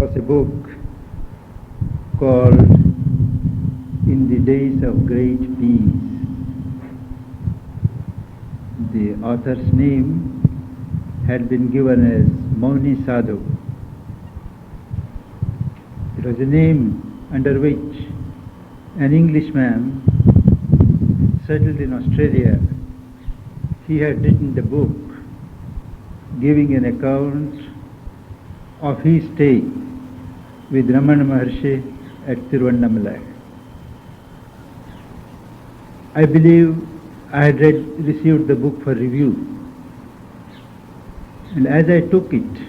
was a book called In the Days of Great Peace. The author's name had been given as Mauni Sadhu. It was a name under which an Englishman settled in Australia, he had written the book giving an account of his stay with Ramana Maharshi at Tiruvannamalai. I believe I had received the book for review, and as I took it,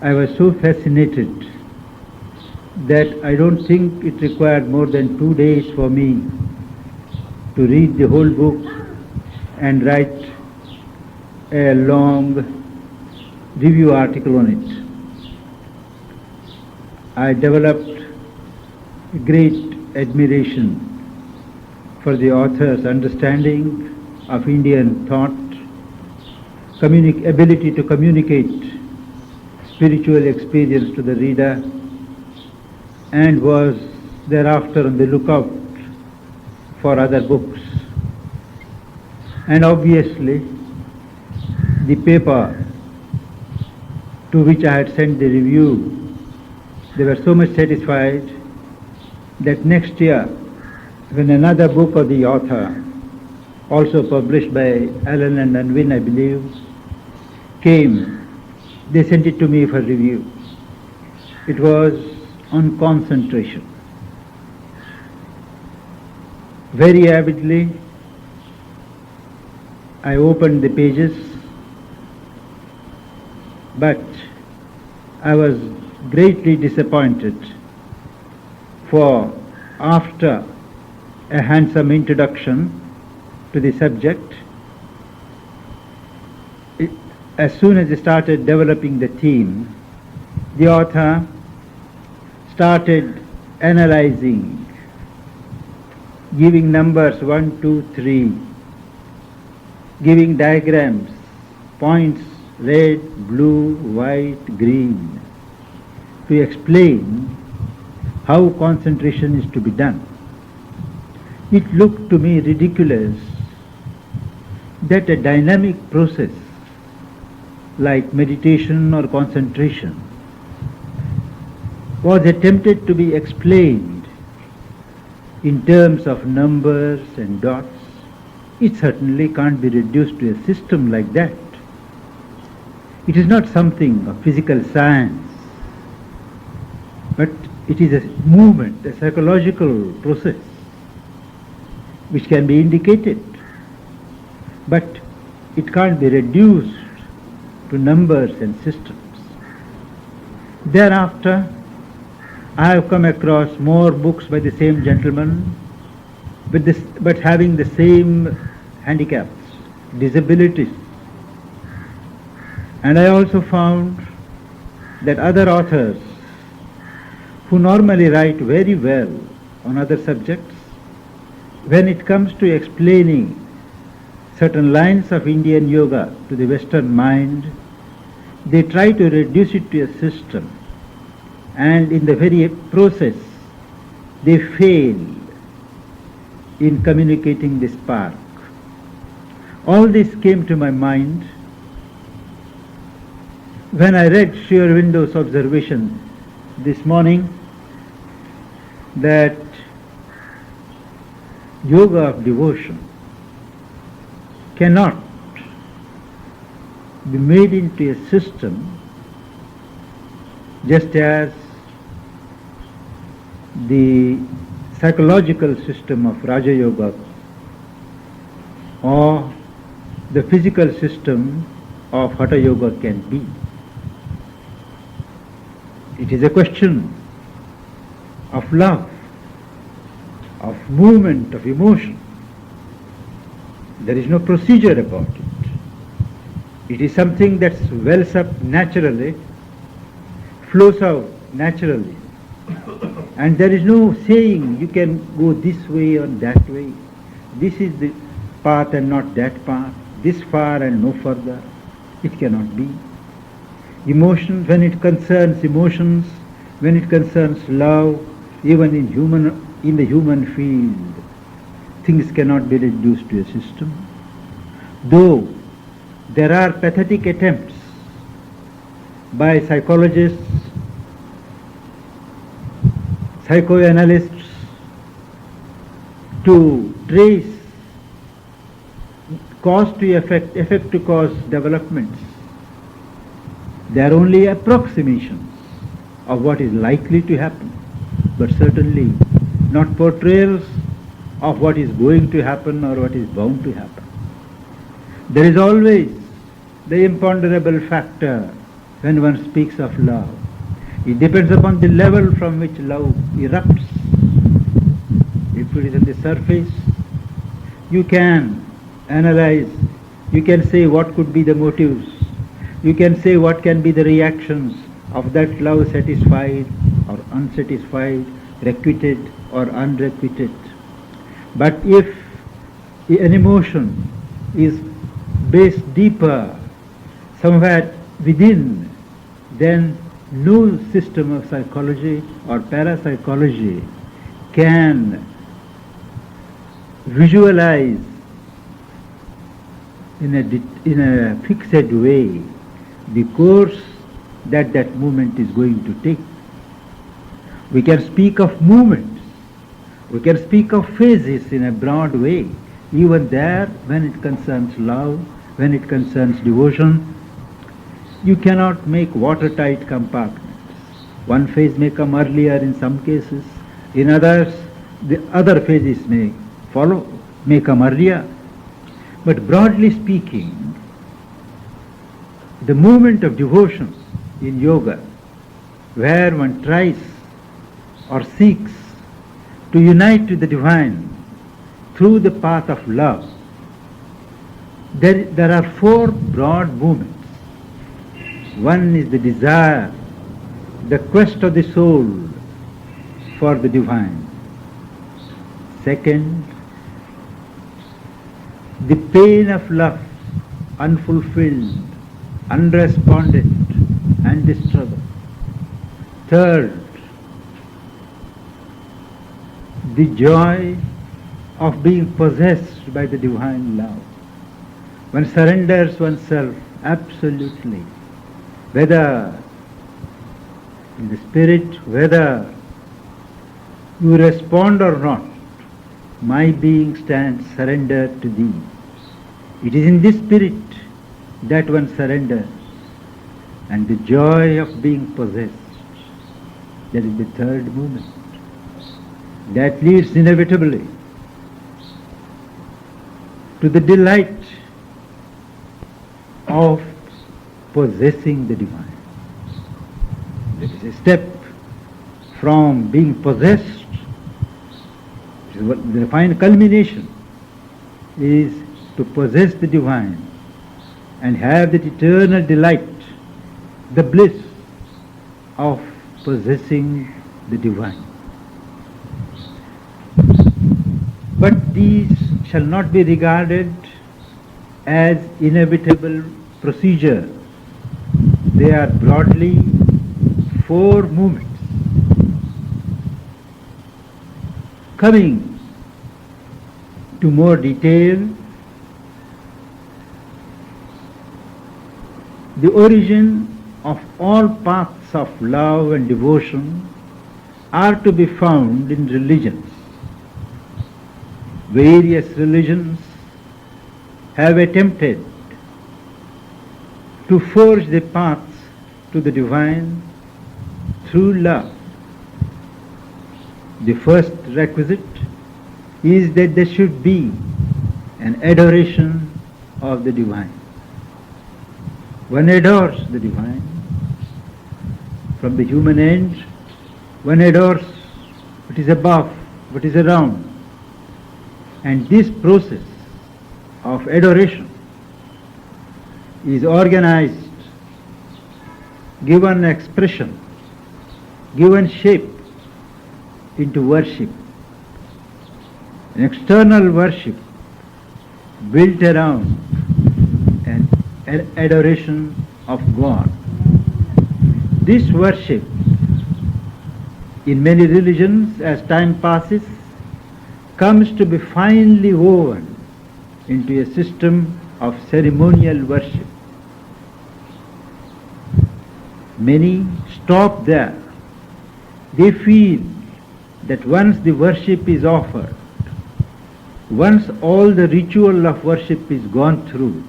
I was so fascinated that I don't think it required more than 2 days for me to read the whole book and write a long review article on it. I developed great admiration for the author's understanding of Indian thought, ability to communicate spiritual experience to the reader, and was thereafter on the lookout for other books. And obviously, the paper to which I had sent the review, they were so much satisfied that next year, when another book of the author, also published by Allen and Unwin, I believe, came, they sent it to me for review. It was on concentration. Very avidly, I opened the pages, but I was greatly disappointed, for after a handsome introduction to the subject, as soon as I started developing the theme, the author started analyzing, giving numbers 1, 2, 3, giving diagrams, points red, blue, white, green, to explain how concentration is to be done. It looked to me ridiculous that a dynamic process like meditation or concentration was attempted to be explained in terms of numbers and dots. It certainly can't be reduced to a system like that. It is not something of physical science, but it is a movement, a psychological process which can be indicated, but it can't be reduced to numbers and systems. Thereafter, I have come across more books by the same gentleman, but having the same handicaps, disabilities. And I also found that other authors who normally write very well on other subjects, when it comes to explaining certain lines of Indian yoga to the Western mind, they try to reduce it to a system, and in the very process they fail in communicating the spark. All this came to my mind when I read Sri Aurobindo's observation this morning that yoga of devotion cannot be made into a system, just as the psychological system of Raja Yoga or the physical system of Hatha Yoga can be. It is a question of love, of movement, of emotion. There is no procedure about it. It is something that wells up naturally, flows out naturally. And there is no saying you can go this way or that way. This is the path and not that path. This far and no further. It cannot be. Emotions, when it concerns emotions, When it concerns love, even in the human field, things cannot be reduced to a system. Though there are pathetic attempts by psychologists, psychoanalysts to trace cause to effect, effect to cause developments. They are only approximations of what is likely to happen, but certainly not portrayals of what is going to happen or what is bound to happen. There is always the imponderable factor when one speaks of love. It depends upon the level from which love erupts. If it is on the surface, you can analyze, you can say what could be the motives, you can say what can be the reactions of that love, satisfied or unsatisfied, requited or unrequited. But if an emotion is based deeper, somewhere within, then no system of psychology or parapsychology can visualize in a fixed way the course that that movement is going to take. We can speak of movements, we can speak of phases in a broad way. Even there, when it concerns love, when it concerns devotion, you cannot make watertight compartments. One phase may come earlier in some cases, in others the other phases may follow, may come earlier. But broadly speaking, the movement of devotion in yoga, where one tries or seeks to unite with the divine through the path of love, there are four broad movements. One is the desire, the quest of the soul for the divine. Second, the pain of love, unfulfilled, unresponded, and the struggle. Third, the joy of being possessed by the divine love. One surrenders oneself absolutely, whether in the spirit, whether you respond or not, my being stands surrendered to thee. It is in this spirit that one surrenders, and the joy of being possessed, that is the third movement. That leads inevitably to the delight of possessing the divine. There is a step from being possessed, the final culmination is to possess the divine and have that eternal delight, the bliss of possessing the divine. But these shall not be regarded as inevitable procedure. They are broadly four movements. Coming to more detail, the origin of all paths of love and devotion are to be found in religions. Various religions have attempted to forge the paths to the divine through love. The first requisite is that there should be an adoration of the divine. One adores the divine. From the human end, one adores what is above, what is around. And this process of adoration is organized, given expression, given shape into worship. An external worship built around an adoration of God. This worship in many religions, as time passes, comes to be finely woven into a system of ceremonial worship. Many stop there. They feel that once the worship is offered, once all the ritual of worship is gone through,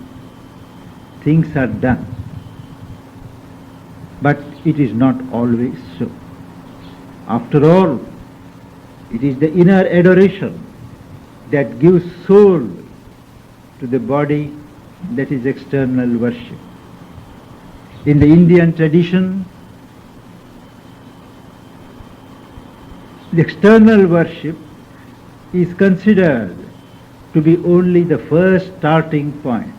things are done. But it is not always so. After all, it is the inner adoration that gives soul to the body that is external worship. In the Indian tradition, the external worship is considered to be only the first starting point.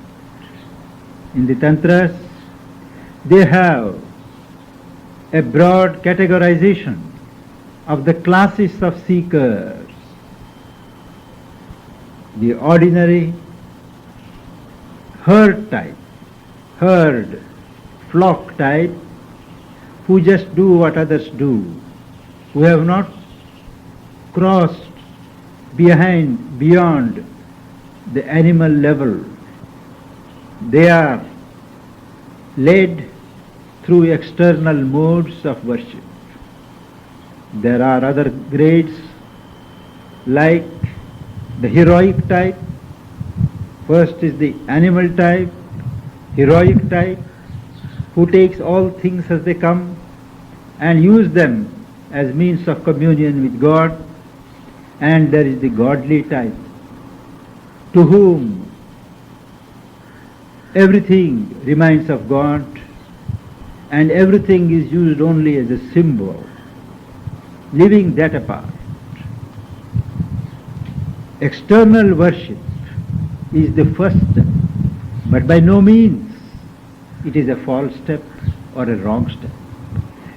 In the Tantras, they have a broad categorization of the classes of seekers. The ordinary herd type, herd, flock type, who just do what others do, who have not crossed beyond the animal level. They are led through external modes of worship. There are other grades like the heroic type. First is the animal type, heroic type, who takes all things as they come and use them as means of communion with God. And there is the godly type, to whom everything reminds of God and everything is used only as a symbol, leaving that apart. External worship is the first step, but by no means it is a false step or a wrong step.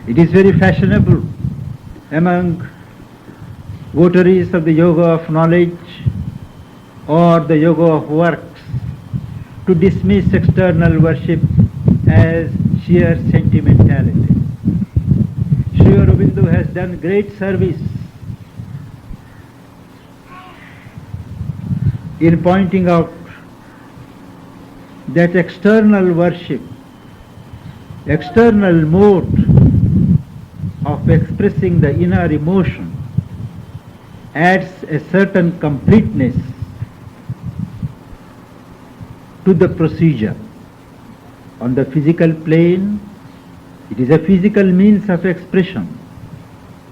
It is very fashionable among votaries of the yoga of knowledge or the yoga of works to dismiss external worship as sheer sentimentality. Sri Aurobindo has done great service in pointing out that external worship, external mode of expressing the inner emotion adds a certain completeness to the procedure. On the physical plane, it is a physical means of expression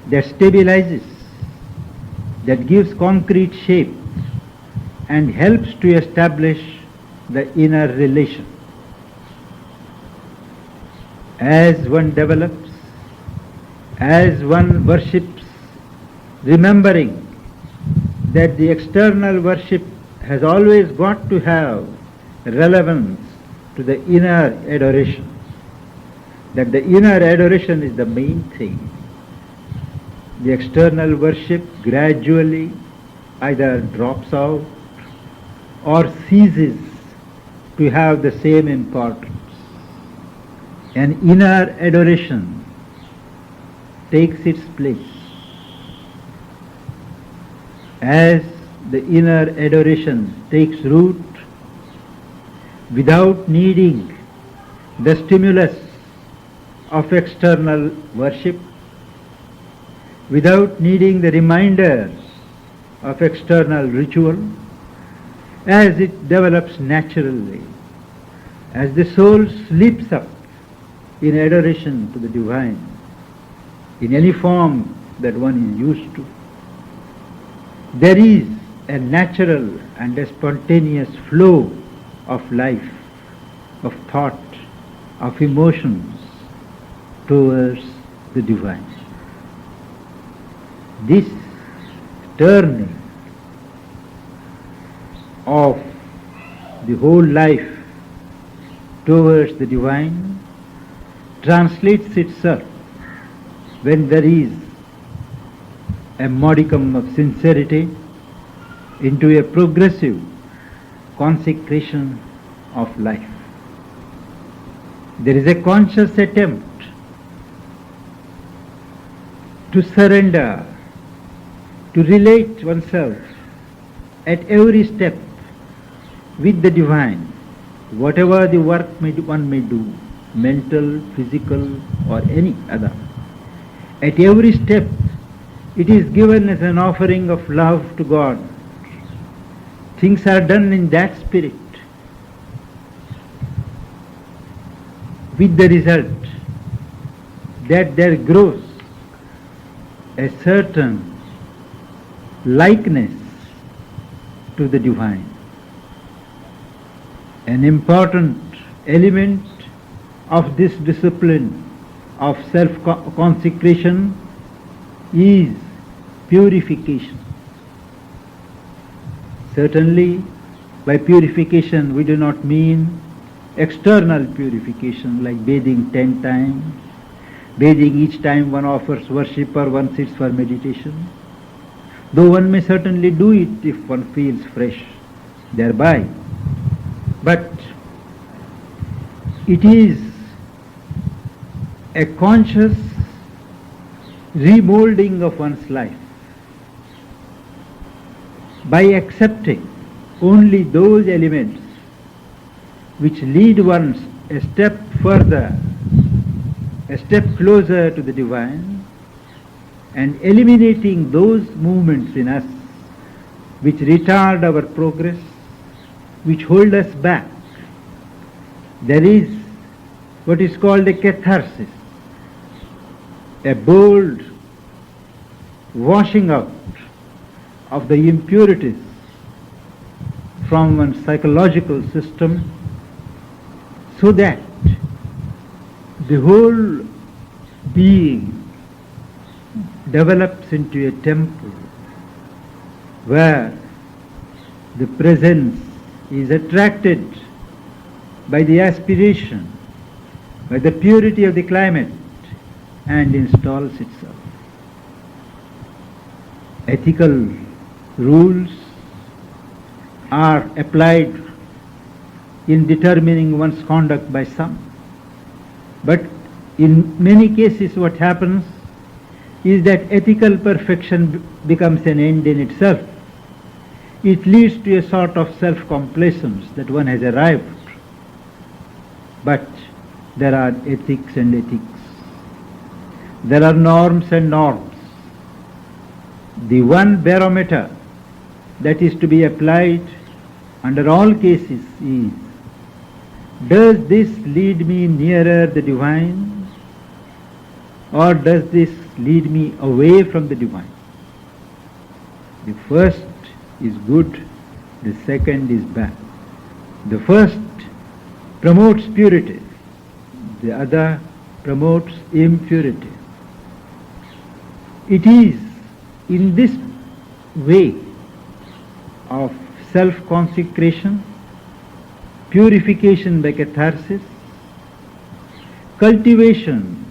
that stabilizes, that gives concrete shape and helps to establish the inner relation. As one develops, as one worships, remembering that the external worship has always got to have relevance to the inner adoration, that the inner adoration is the main thing. The external worship gradually either drops out or ceases to have the same importance. An inner adoration takes its place. As the inner adoration takes root, without needing the stimulus of external worship, without needing the reminders of external ritual, as it develops naturally, as the soul slips up in adoration to the divine, in any form that one is used to, there is a natural and a spontaneous flow of life, of thought, of emotions towards the divine. This turning of the whole life towards the divine translates itself, when there is a modicum of sincerity, into a progressive consecration of life. There is a conscious attempt to surrender, to relate oneself at every step with the divine, whatever the work one may do, mental, physical, or any other. At every step, it is given as an offering of love to God. Things are done in that spirit, with the result that there grows a certain likeness to the divine. An important element of this discipline of self-consecration is purification. Certainly, by purification we do not mean external purification like bathing 10 times, bathing each time one offers worship or one sits for meditation, though one may certainly do it if one feels fresh thereby. But it is a conscious remolding of one's life by accepting only those elements which lead one a step further, a step closer to the divine, and eliminating those movements in us which retard our progress, which hold us back. There is what is called a catharsis, a bold washing out of the impurities from one's psychological system, so that the whole being develops into a temple where the presence is attracted by the aspiration, by the purity of the climate, and installs itself. Ethical rules are applied in determining one's conduct by some. But in many cases what happens is that ethical perfection becomes an end in itself. It leads to a sort of self-complacence that one has arrived. But there are ethics and ethics. There are norms and norms. The one barometer that is to be applied under all cases is, does this lead me nearer the divine, or does this lead me away from the divine? The first is good, the second is bad. The first promotes purity, the other promotes impurity. It is in this way of self-consecration, purification by catharsis, cultivation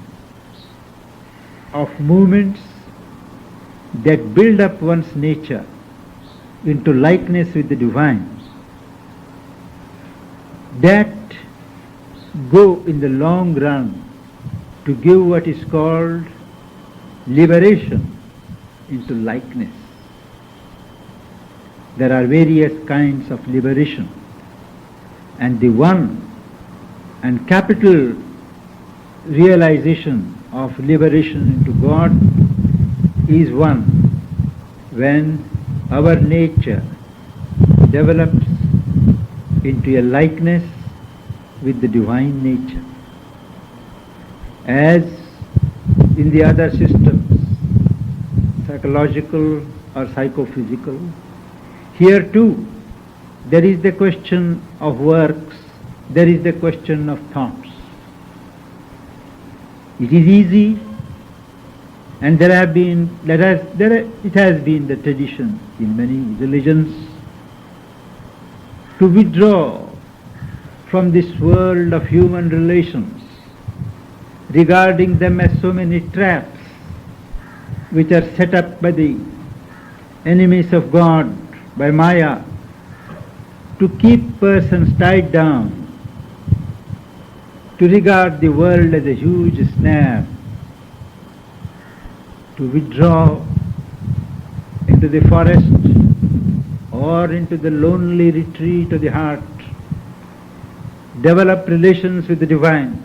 of movements that build up one's nature into likeness with the divine, that go in the long run to give what is called liberation into likeness. There are various kinds of liberation, and the one and capital realization of liberation into God is one when our nature develops into a likeness with the divine nature. As in the other systems, psychological or psychophysical, here too there is the question of works, there is the question of thoughts. It is easy, and it has been the tradition in many religions to withdraw from this world of human relations, regarding them as so many traps which are set up by the enemies of God, by Maya, to keep persons tied down, to regard the world as a huge snare, to withdraw into the forest or into the lonely retreat of the heart, develop relations with the divine,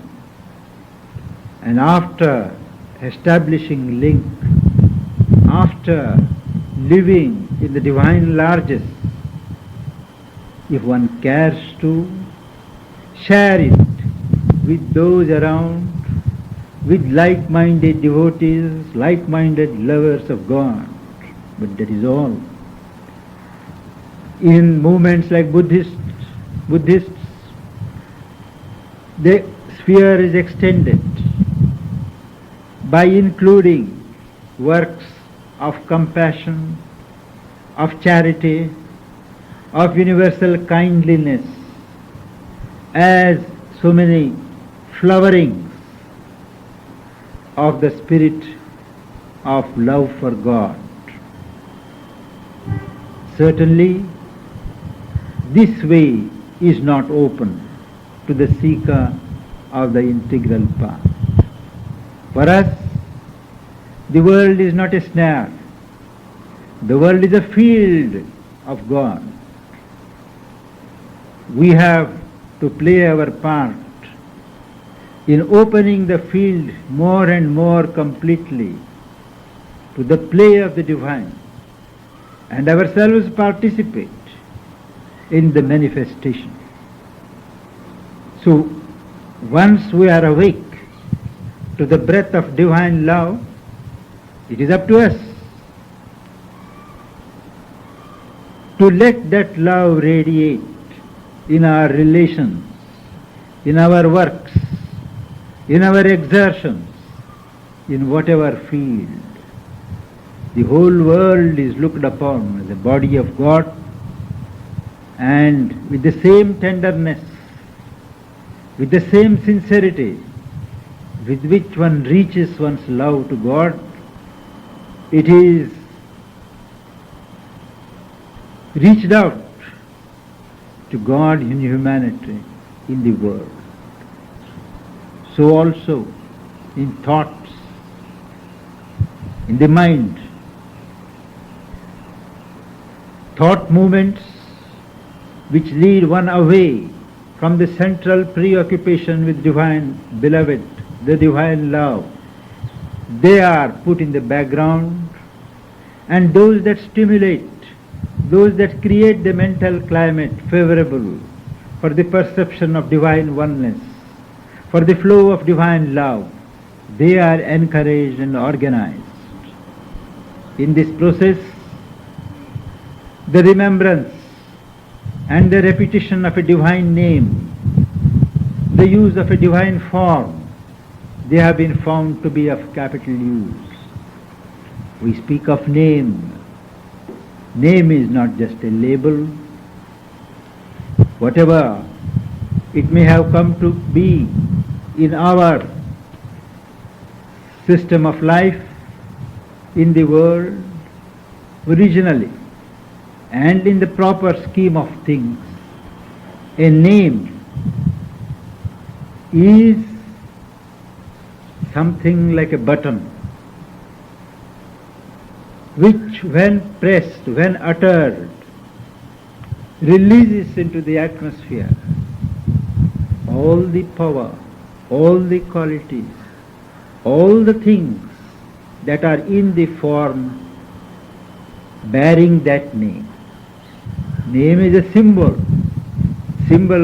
and after establishing link, after living in the divine largesse, if one cares to share it with those around, with like-minded devotees, like-minded lovers of God, but that is all. In movements like Buddhists, the sphere is extended by including works of compassion, of charity, of universal kindliness, as so many flowerings of the spirit of love for God. Certainly, this way is not open to the seeker of the integral path. For us, the world is not a snare. The world is a field of God. We have to play our part in opening the field more and more completely to the play of the divine, and ourselves participate in the manifestation. So, once we are awake to the breath of divine love, it is up to us to let that love radiate in our relations, in our works, in our exertions, in whatever field. The whole world is looked upon as a body of God, and with the same tenderness, with the same sincerity with which one reaches one's love to God, it is reached out to God in humanity, in the world. So also in thoughts, in the mind, thought movements which lead one away from the central preoccupation with divine beloved, the divine love, they are put in the background, and those that stimulate, those that create the mental climate favorable for the perception of divine oneness, for the flow of divine love, they are encouraged and organized. In this process, the remembrance and the repetition of a divine name, the use of a divine form, they have been found to be of capital use. We speak of name. Name is not just a label. Whatever it may have come to be in our system of life, in the world, originally, and in the proper scheme of things, a name is something like a button which, when pressed, when uttered, releases into the atmosphere all the power, all the qualities, all the things that are in the form bearing that name. Name is a symbol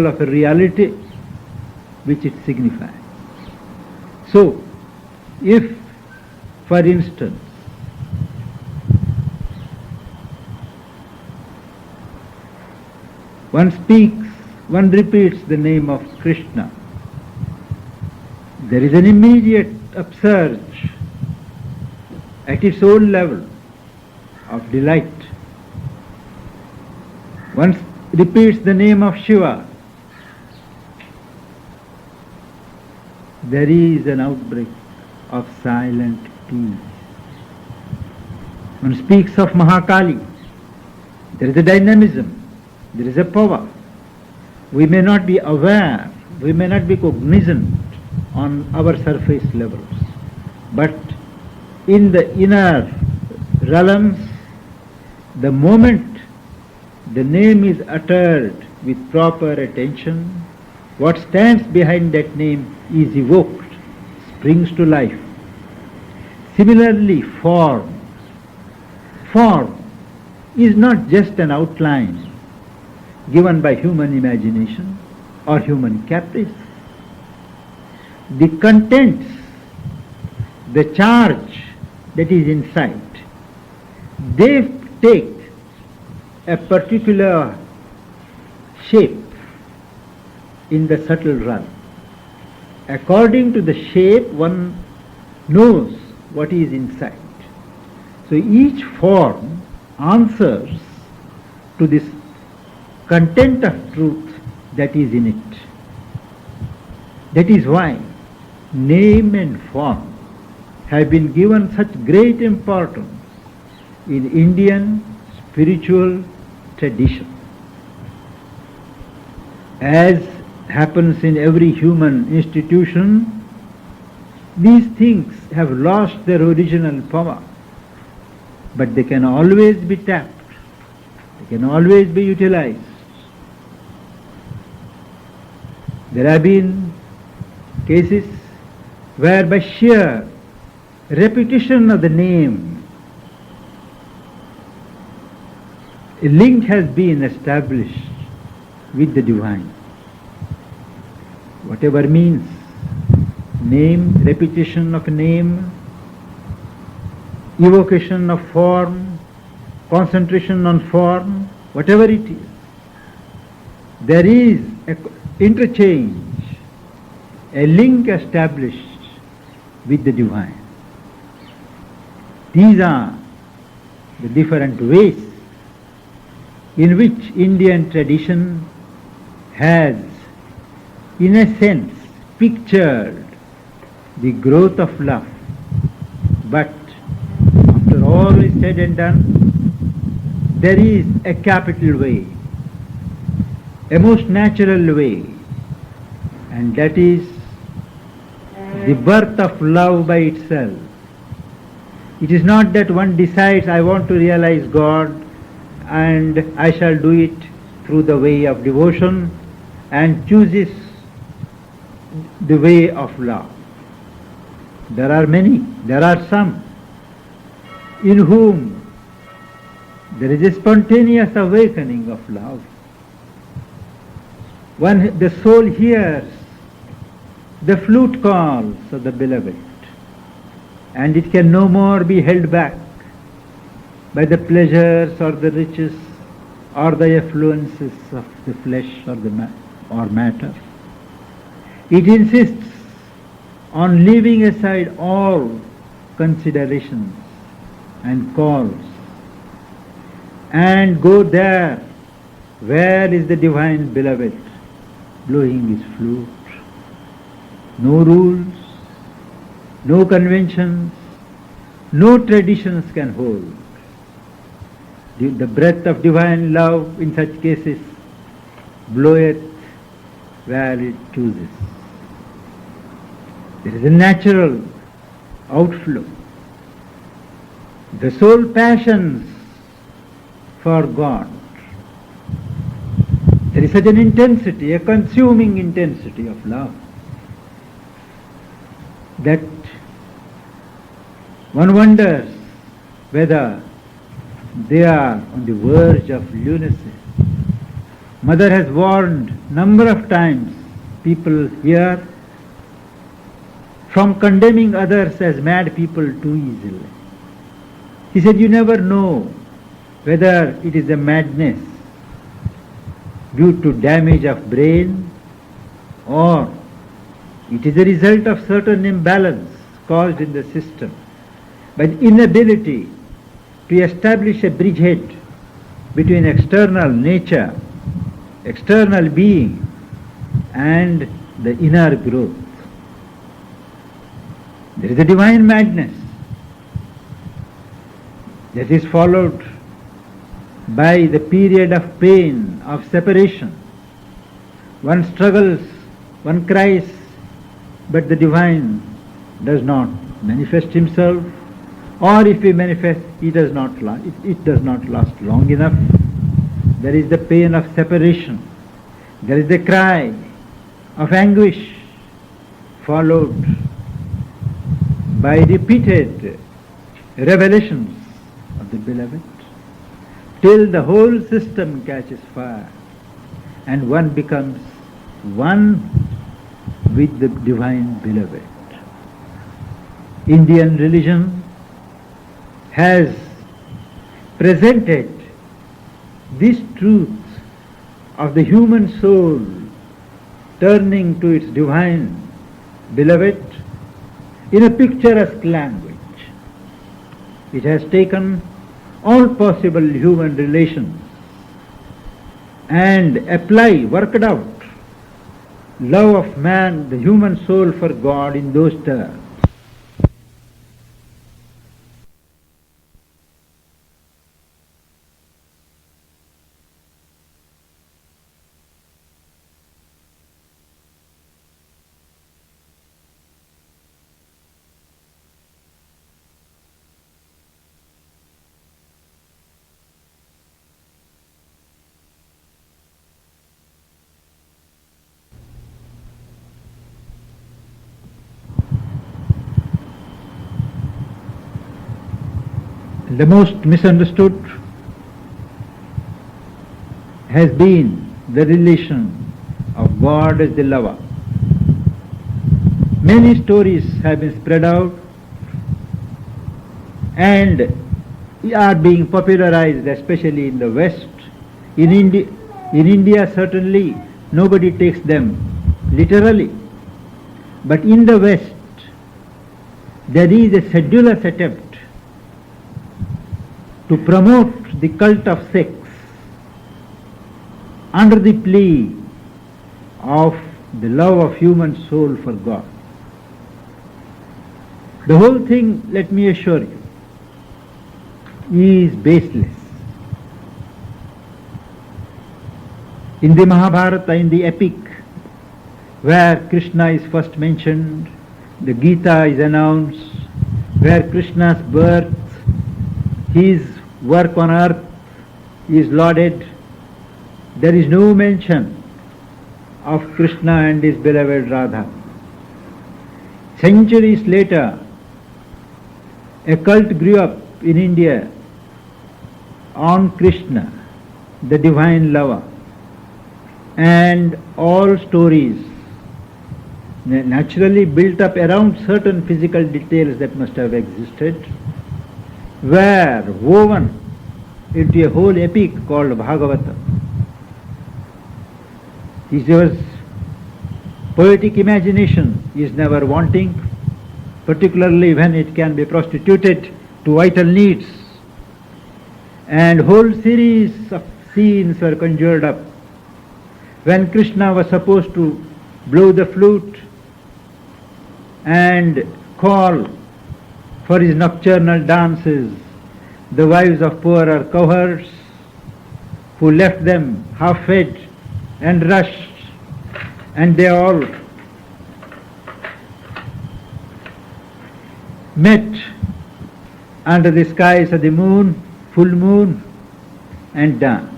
of a reality which it signifies. So, if, for instance, one speaks, one repeats the name of Krishna, there is an immediate upsurge at its own level of delight. One repeats the name of Shiva, there is an outbreak of silent peace. One speaks of Mahakali, there is a dynamism, there is a power. We may not be aware, we may not be cognizant on our surface levels, but in the inner realms, the moment the name is uttered with proper attention, what stands behind that name is evoked, springs to life. Similarly, form is not just an outline given by human imagination or human caprice. The contents, the charge that is inside, they take a particular shape in the subtle realm. According to the shape, one knows what is inside. So each form answers to this content of truth that is in it. That is why name and form have been given such great importance in Indian spiritual tradition. As happens in every human institution, these things have lost their original power, but they can always be tapped, they can always be utilized. There have been cases where by sheer repetition of the name, a link has been established with the divine. Whatever means, name, repetition of name, evocation of form, concentration on form, whatever it is, there is an interchange, a link established with the divine. These are the different ways in which Indian tradition has, in a sense, pictured the growth of love. But after all is said and done, there is a capital way, a most natural way, and that is the birth of love by itself. It is not that one decides, I want to realize God and I shall do it through the way of devotion, and chooses the way of love. There are many, there are some in whom there is a spontaneous awakening of love. When the soul hears the flute calls of the beloved, and it can no more be held back by the pleasures or the riches or the affluences of the flesh or or matter. It insists on leaving aside all considerations and calls and go there where is the divine beloved blowing his flute. No rules, no conventions, no traditions can hold. The breath of divine love in such cases bloweth where it chooses. There is a natural outflow. The soul passions for God. There is such an intensity, a consuming intensity of love, that one wonders whether they are on the verge of lunacy. Mother has warned number of times people here from condemning others as mad people too easily. He said, you never know whether it is a madness due to damage of brain or it is a result of certain imbalance caused in the system by the inability to establish a bridgehead between external nature, external being, and the inner growth. There is a divine madness that is followed by the period of pain, of separation. One struggles, one cries, but the divine does not manifest himself. Or if we manifest, it does not last long enough. There is the pain of separation. There is the cry of anguish, followed by repeated revelations of the beloved, till the whole system catches fire and one becomes one with the divine beloved. Indian religion has presented this truth of the human soul turning to its divine beloved in a picturesque language. It has taken all possible human relations and worked out love of man, the human soul for God in those terms. The most misunderstood has been the relation of God as the lover. Many stories have been spread out and are being popularized, especially in the West. In India certainly nobody takes them literally. But in the West there is a sedulous attempt to promote the cult of sex under the plea of the love of human soul for God. The whole thing, let me assure you, is baseless. In the Mahabharata, in the epic where Krishna is first mentioned, the Gita is announced, where Krishna's birth, his work on earth is lauded, there is no mention of Krishna and his beloved Radha. Centuries later, a cult grew up in India on Krishna, the divine lover, and all stories naturally built up around certain physical details that must have existed, were woven into a whole epic called Bhagavata. This was poetic imagination is never wanting, particularly when it can be prostituted to vital needs. And whole series of scenes were conjured up. When Krishna was supposed to blow the flute and call for his nocturnal dances the wives of poorer cowherds who left them half-fed and rushed, and they all met under the skies of the moon, full moon, and danced.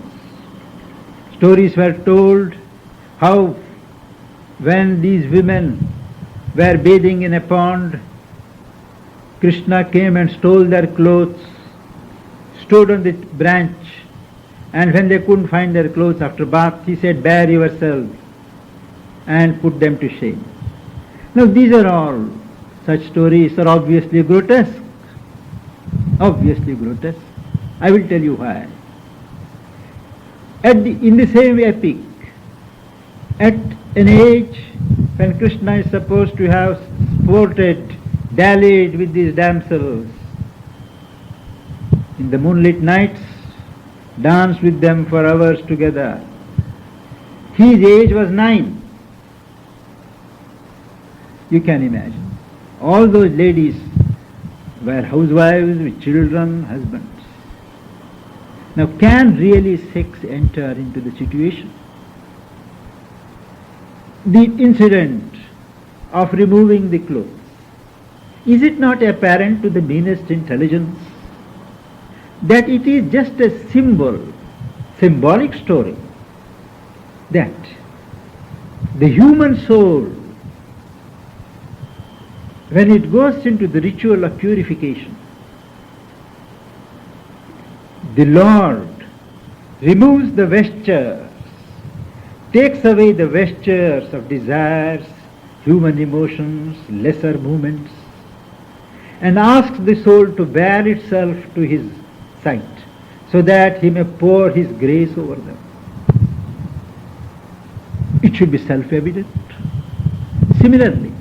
Stories were told how when these women were bathing in a pond, Krishna came and stole their clothes, stood on the branch, and when they couldn't find their clothes after bath, he said, "Bear yourselves," and put them to shame. Now these are all, such stories are obviously grotesque. Obviously grotesque. I will tell you why. In the same epic, at an age when Krishna is supposed to have sported, dallied with these damsels, in the moonlit nights, danced with them for hours together. His age was 9. You can imagine. All those ladies were housewives with children, husbands. Now, can really sex enter into the situation? The incident of removing the clothes Is it not apparent to the meanest intelligence that it is just a symbolic story, that the human soul, when it goes into the ritual of purification, the Lord removes the vestures, takes away the vestures of desires, human emotions, lesser movements, and asks the soul to bear itself to His sight, so that He may pour His grace over them. It should be self-evident. Similarly,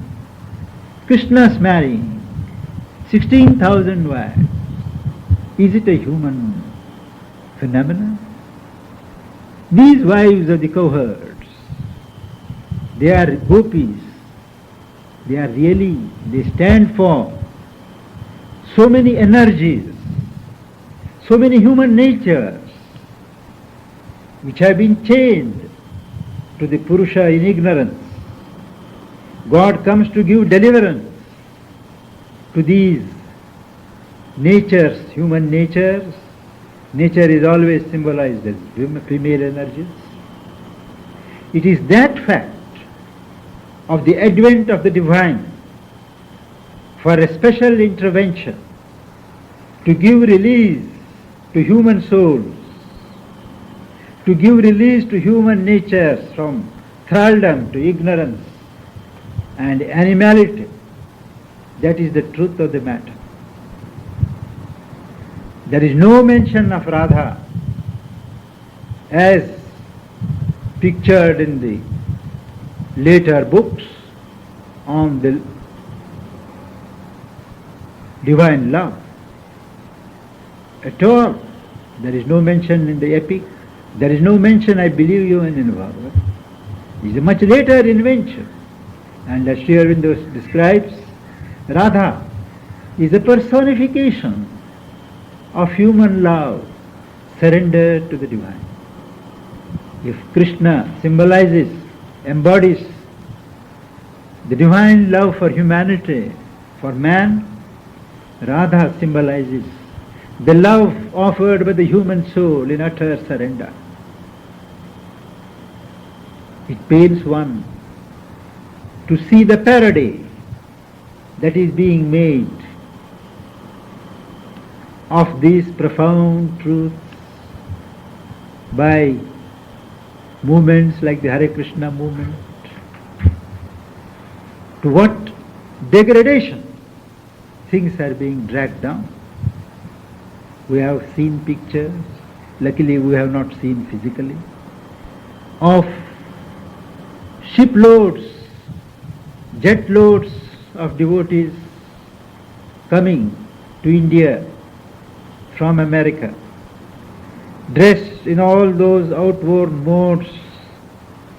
Krishna's marrying 16,000 wives. Is it a human phenomenon? These wives are the cowherds. They are gopis. They stand for so many energies, so many human natures, which have been chained to the Purusha in ignorance. God comes to give deliverance to these natures, human natures. Nature is always symbolized as female energies. It is that fact of the advent of the divine for a special intervention to give release to human souls, to give release to human natures from thraldom to ignorance and animality. That is the truth of the matter. There is no mention of Radha as pictured in the later books on the divine love. At all. There is no mention in the epic. There is no mention, I believe you, in the Bhagavad. It is a much later invention. And as Sri Aurobindo describes, Radha is a personification of human love, surrender to the divine. If Krishna symbolizes, embodies the divine love for humanity, for man, Radha symbolizes the love offered by the human soul in utter surrender. It pains one to see the parody that is being made of these profound truths by movements like the Hare Krishna movement. To what degradation things are being dragged down. We have seen pictures, luckily we have not seen physically, of shiploads, jetloads of devotees coming to India from America, dressed in all those outworn modes,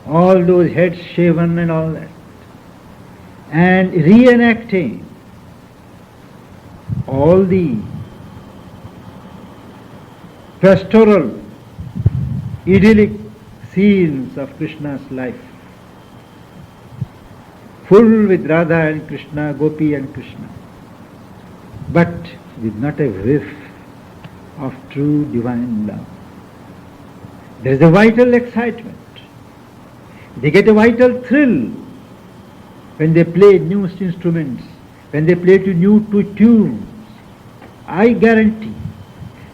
all those heads shaven and all that, and reenacting all the pastoral, idyllic scenes of Krishna's life, full with Radha and Krishna, Gopi and Krishna, but with not a whiff of true divine love. There is a vital excitement. They get a vital thrill when they play new instruments, when they play to new tunes. I guarantee,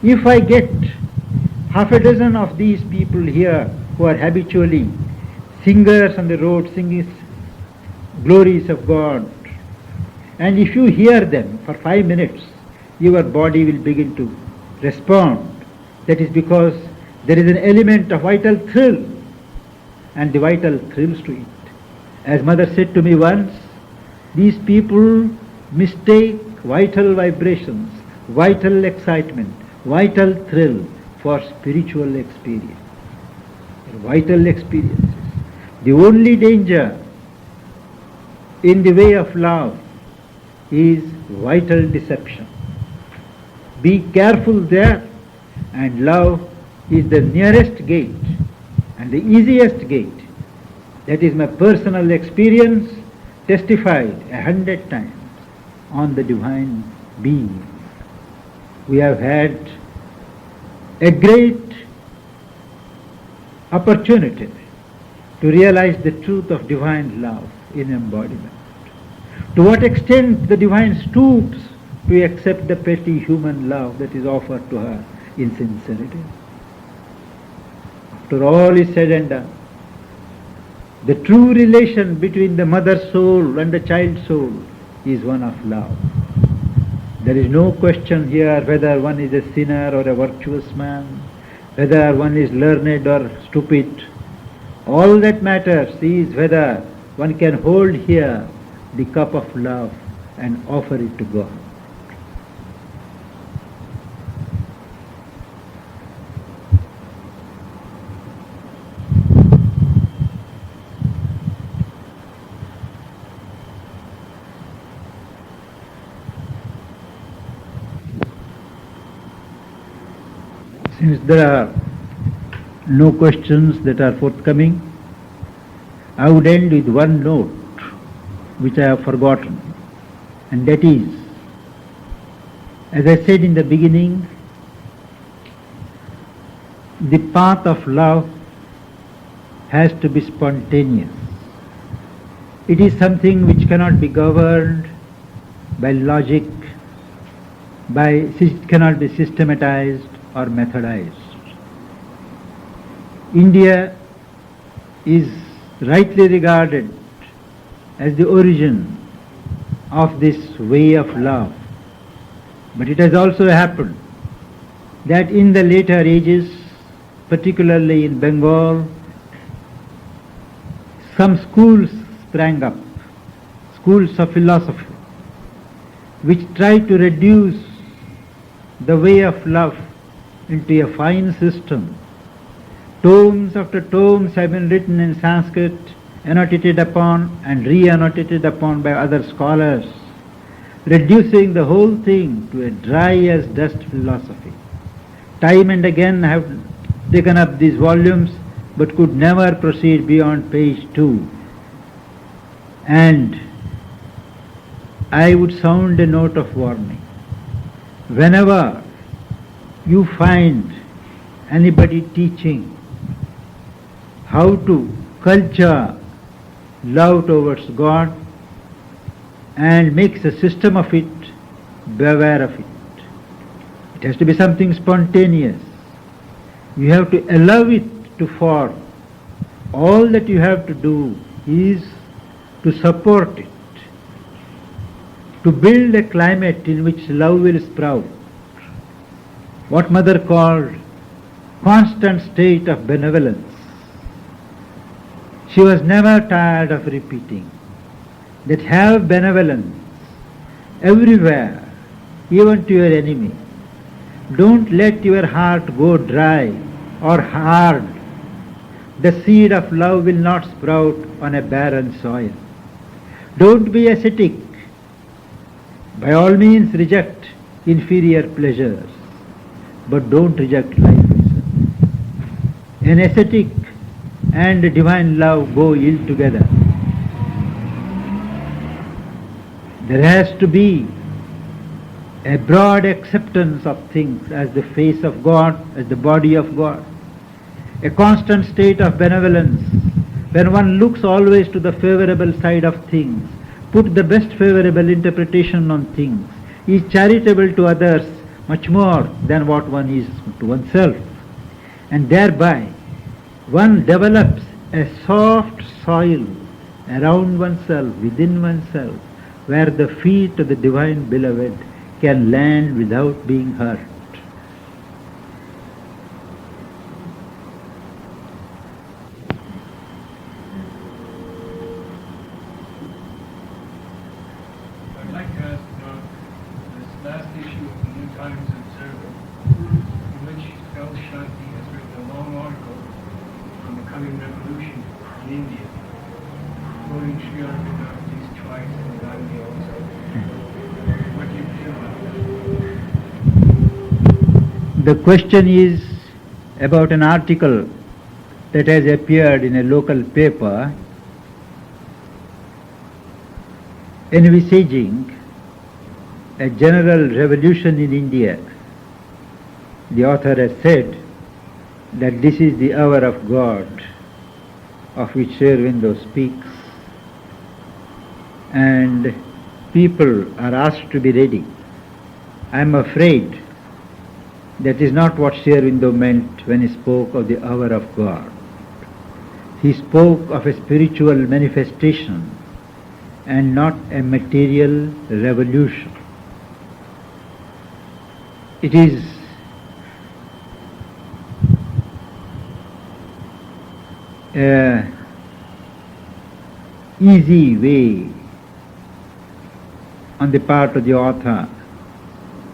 if I get half a dozen of these people here who are habitually singers on the road singing glories of God, and if you hear them for 5 minutes, your body will begin to respond. That is because there is an element of vital thrill, and the vital thrills to it. As mother said to me once, these people mistake vital vibrations, vital excitement, vital thrill for spiritual experience. Vital experiences. The only danger in the way of love is vital deception. Be careful there, and love is the nearest gate and the easiest gate. That is my personal experience, testified 100 times. on the divine being. We have had a great opportunity to realize the truth of divine love in embodiment. To what extent the divine stoops to accept the petty human love that is offered to her in sincerity. After all is said and done, the true relation between the mother soul and the child soul is one of love. There is no question here whether one is a sinner or a virtuous man, whether one is learned or stupid. All that matters is whether one can hold here the cup of love and offer it to God. Since there are no questions that are forthcoming, I would end with one note which I have forgotten, and that is, as I said in the beginning, the path of love has to be spontaneous. It is something which cannot be governed by logic, it cannot be systematized or methodized. India is rightly regarded as the origin of this way of love. But it has also happened that in the later ages, particularly in Bengal, some schools sprang up, schools of philosophy, which tried to reduce the way of love into a fine system. Tomes after tomes have been written in Sanskrit, annotated upon and re-annotated upon by other scholars, reducing the whole thing to a dry as dust philosophy. Time and again I have taken up these volumes, but could never proceed beyond page 2. And I would sound a note of warning. Whenever you find anybody teaching how to culture love towards God and makes a system of it, beware of it. It has to be something spontaneous. You have to allow it to form. All that you have to do is to support it, to build a climate in which love will sprout. What Mother called constant state of benevolence. She was never tired of repeating that have benevolence everywhere, even to your enemy. Don't let your heart go dry or hard. The seed of love will not sprout on a barren soil. Don't be ascetic. By all means reject inferior pleasures, but don't reject life itself. An ascetic and divine love go ill together. There has to be a broad acceptance of things as the face of God, as the body of God. A constant state of benevolence, when one looks always to the favorable side of things, put the best favorable interpretation on things, is charitable to others much more than what one is to oneself. And thereby one develops a soft soil around oneself, within oneself, where the feet of the divine beloved can land without being hurt. I'd like to ask about this last issue of the New Times Observer, in which El Shanti has written a long article on the coming revolution in India, quoting Sri Aurobindo at least twice and Gandhi also. What do you feel about that? The question is about an article that has appeared in a local paper envisaging a general revolution in India. The author has said that this is the hour of God of which Sri Aurobindo speaks, and people are asked to be ready. I am afraid that is not what Sri Aurobindo meant when he spoke of the hour of God. He spoke of a spiritual manifestation and not a material revolution. It is an easy way on the part of the author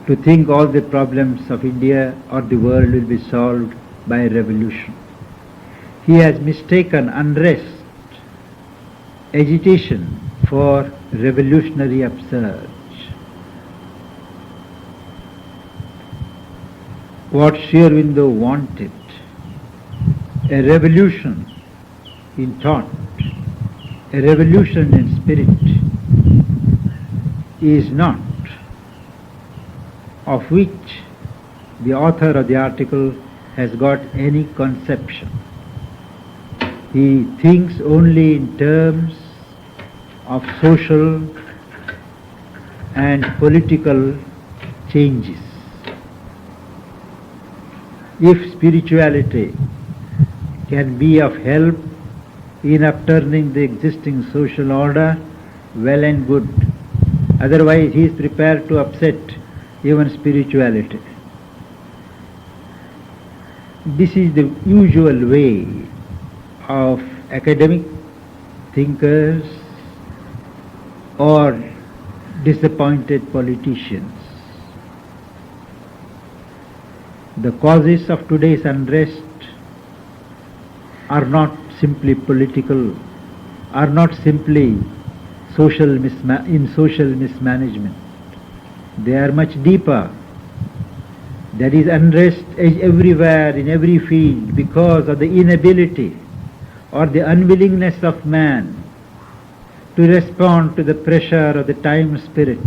to think all the problems of India or the world will be solved by a revolution. He has mistaken unrest, agitation for revolutionary upsurge. What Sri Aurobindo wanted, a revolution in thought, a revolution in spirit, is not of which the author of the article has got any conception. He thinks only in terms of social and political changes. If spirituality can be of help in upturning the existing social order, well and good. Otherwise, he is prepared to upset even spirituality. This is the usual way of academic thinkers or disappointed politicians. The causes of today's unrest are not simply political, are not simply social mismanagement. They are much deeper. There is unrest everywhere, in every field, because of the inability or the unwillingness of man to respond to the pressure of the time spirit,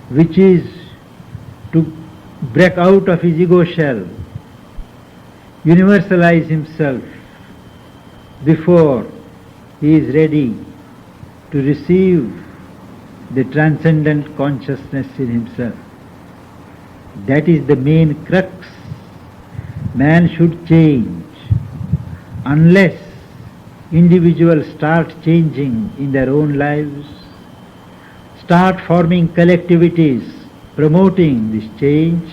which is to break out of his ego shell, universalize himself before he is ready to receive the transcendent consciousness in himself. That is the main crux. Man should change. Unless individuals start changing in their own lives, start forming collectivities promoting this change,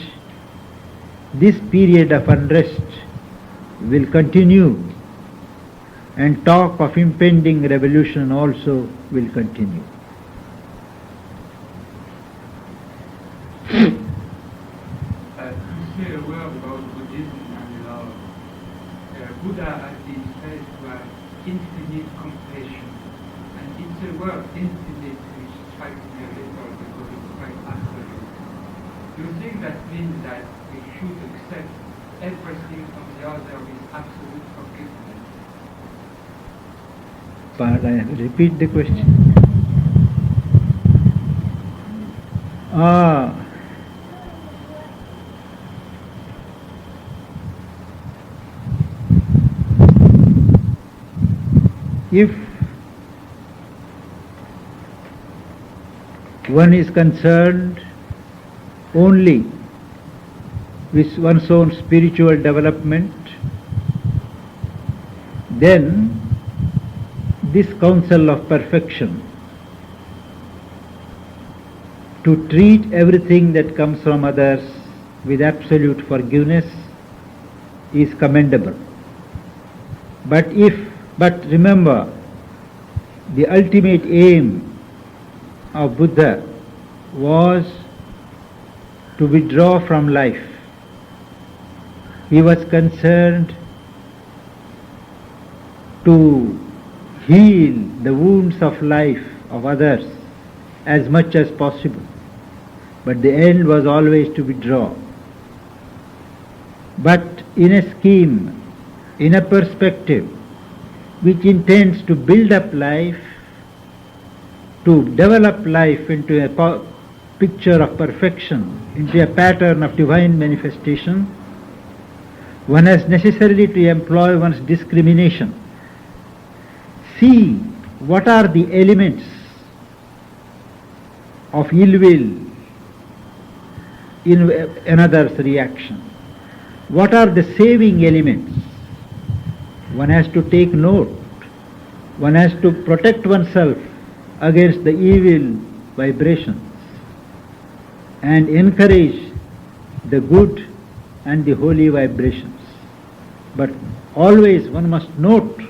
this period of unrest will continue, and talk of impending revolution also will continue. You say a word about Buddhism and love. Buddha has been said to have infinite compassion, and it's a word infinite which strikes me a little because it's quite absolute. Do you think that means that we should accept everything from the other with absolute forgiveness? But I repeat the question. If one is concerned only with one's own spiritual development, then this counsel of perfection, to treat everything that comes from others with absolute forgiveness, is commendable. But remember, the ultimate aim of Buddha was to withdraw from life. He was concerned to heal the wounds of life of others as much as possible. But the end was always to withdraw. But in a scheme, in a perspective which intends to build up life, to develop life into a picture of perfection, into a pattern of divine manifestation, one has necessarily to employ one's discrimination. See what are the elements of ill will in another's reaction. What are the saving elements? One has to take note. One has to protect oneself against the evil vibrations and encourage the good and the holy vibrations. But always one must note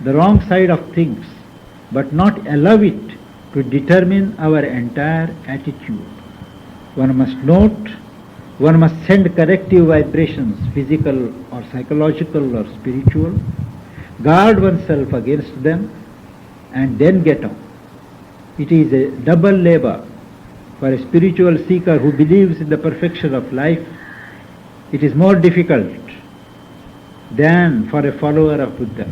the wrong side of things, but not allow it to determine our entire attitude. One must note, one must send corrective vibrations, physical or psychological or spiritual, guard oneself against them, and then get on. It is a double labor for a spiritual seeker who believes in the perfection of life. It is more difficult than for a follower of Buddha.